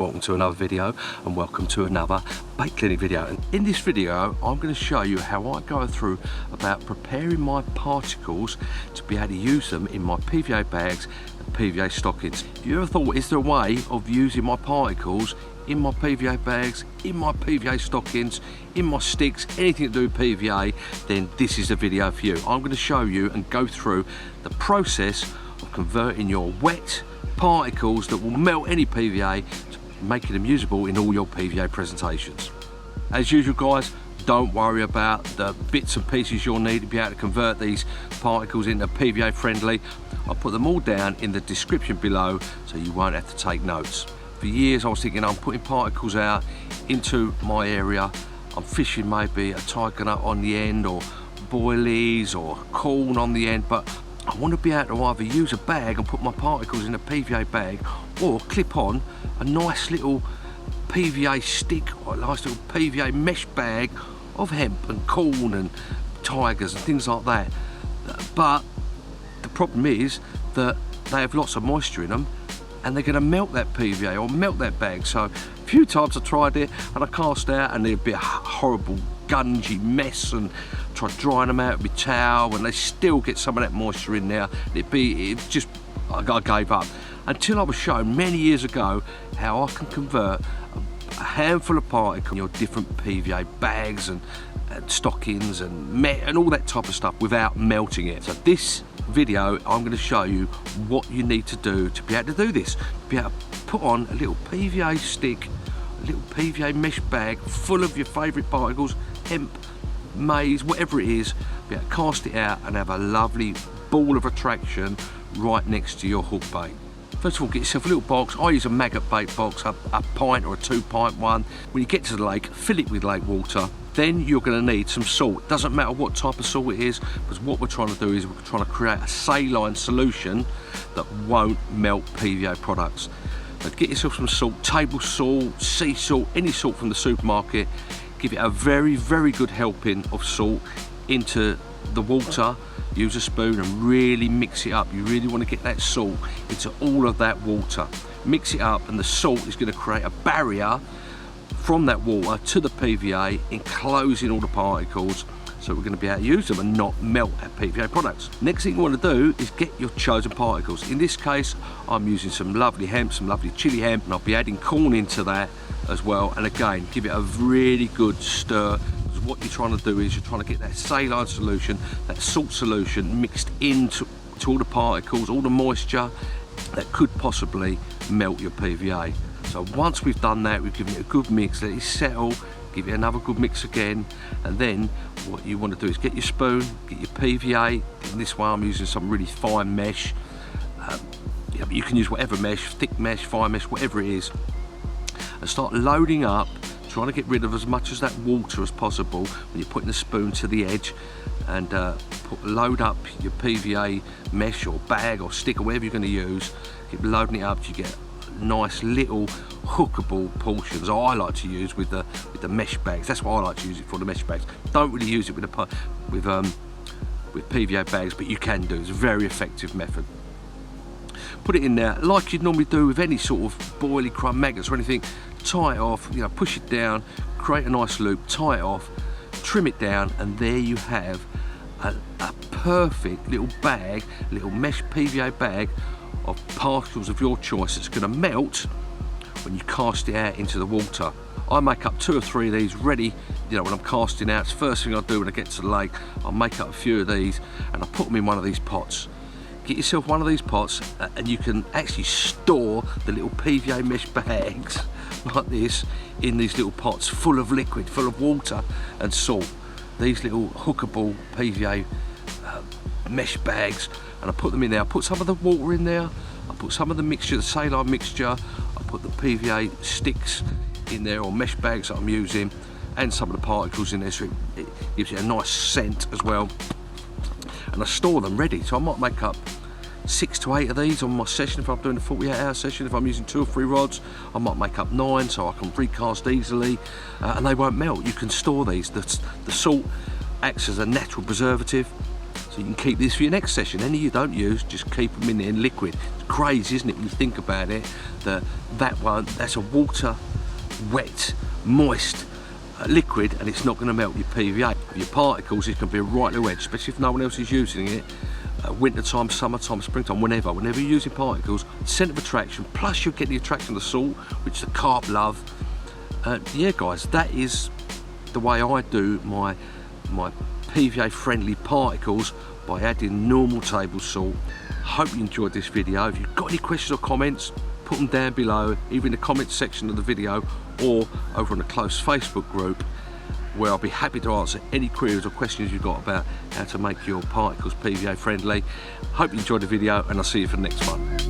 welcome to another video and welcome to another bait cleaning video. And in this video I'm going to show you how I go through about preparing my particles to be able to use them in my PVA bags and PVA stockings. If you ever thought, is there a way of using my particles in my PVA bags, in my PVA stockings, in my sticks, anything to do with PVA, then this is the video for you. I'm going to show you and go through the process of converting your wet particles that will melt any PVA to making them usable in all your PVA presentations. As usual guys, don't worry about the bits and pieces you'll need to be able to convert these particles into PVA friendly. I'll put them all down in the description below so you won't have to take notes. For years I was thinking I'm putting particles out into my area. I'm fishing maybe a tiger nut on the end or boilies or corn on the end, but I want to be able to either use a bag and put my particles in a PVA bag or clip on a nice little PVA stick or a nice little PVA mesh bag of hemp and corn and tigers and things like that. But the problem is that they have lots of moisture in them and they're going to melt that PVA or melt that bag. So a few times I tried it and I cast out and there'd be a horrible gungy mess, and tried drying them out with towel and they still get some of that moisture in there. I gave up until I was shown many years ago how I can convert a handful of particles in your different PVA bags and stockings and all that type of stuff without melting it. So this video I'm going to show you what you need to do to be able to do this. Be able to put on a little PVA stick, a little PVA mesh bag full of your favourite particles, hemp, maize, whatever it is, be able to cast it out and have a lovely ball of attraction right next to your hook bait. First of all, get yourself a little box. I use a maggot bait box, a pint or a 2-pint one. When you get to the lake, fill it with lake water. Then you're going to need some salt. Doesn't matter what type of salt it is, because what we're trying to do is we're trying to create a saline solution that won't melt PVA products. So get yourself some salt, table salt, sea salt, any salt from the supermarket. Give it a very, very good helping of salt into the water. Use a spoon and really mix it up. You really want to get that salt into all of that water. Mix it up and the salt is going to create a barrier from that water to the PVA, enclosing all the particles, so we're going to be able to use them and not melt our PVA products. Next thing you want to do is get your chosen particles. In this case I'm using some lovely hemp, some lovely chili hemp, and I'll be adding corn into that as well. And again, give it a really good stir, because what you're trying to do is you're trying to get that saline solution, that salt solution mixed into all the particles, all the moisture that could possibly melt your PVA. So once we've done that, we've given it a good mix, let it settle, give it another good mix again, and then what you want to do is get your spoon, get your PVA. In this way I'm using some really fine mesh. Yeah, but you can use whatever mesh, thick mesh, fine mesh, whatever it is, and start loading up, trying to get rid of as much of that water as possible when you're putting the spoon to the edge, and load up your PVA mesh or bag or stick or whatever you're going to use. Keep loading it up till you get nice little hookable portions. I like to use with the mesh bags. That's what I like to use it for, the mesh bags. Don't really use it with PVA bags, but you can do. It's a very effective method. Put it in there like you'd normally do with any sort of boilie crumb, maggots or anything. Tie it off, you know, push it down, create a nice loop, tie it off, trim it down, and there you have a perfect little bag, little mesh PVA bag of particles of your choice that's going to melt when you cast it out into the water. I make up 2 or 3 of these ready, you know, when I'm casting out. It's the first thing I do when I get to the lake. I'll make up a few of these and I'll put them in one of these pots. Get yourself one of these pots and you can actually store the little PVA mesh bags like this in these little pots full of liquid, full of water and salt. These little hookable PVA mesh bags, and I put them in there. I put some of the water in there, I put some of the mixture, the saline mixture, I put the PVA sticks in there or mesh bags that I'm using, and some of the particles in there, so it gives it a nice scent as well. And I store them ready, so I might make up 6 to 8 of these on my session if I'm doing a 48-hour session. If I'm using 2 or 3 rods, I might make up 9 so I can recast easily, and they won't melt. You can store these. The salt acts as a natural preservative, so you can keep this for your next session. Any you don't use, just keep them in there in liquid. It's crazy, isn't it, when you think about it, that one, that's a water wet, moist liquid, and it's not going to melt your PVA. Your particles, it can be a right little edge, especially if no one else is using it. Winter time, summertime, springtime, whenever you're using particles, centre of attraction, plus you'll get the attraction of the salt, which the carp love. Yeah guys, that is the way I do my PVA friendly particles, by adding normal table salt. Hope you enjoyed this video. If you've got any questions or comments, put them down below, either in the comments section of the video or over on a close Facebook group, where I'll be happy to answer any queries or questions you've got about how to make your particles PVA friendly. Hope you enjoyed the video, and I'll see you for the next one.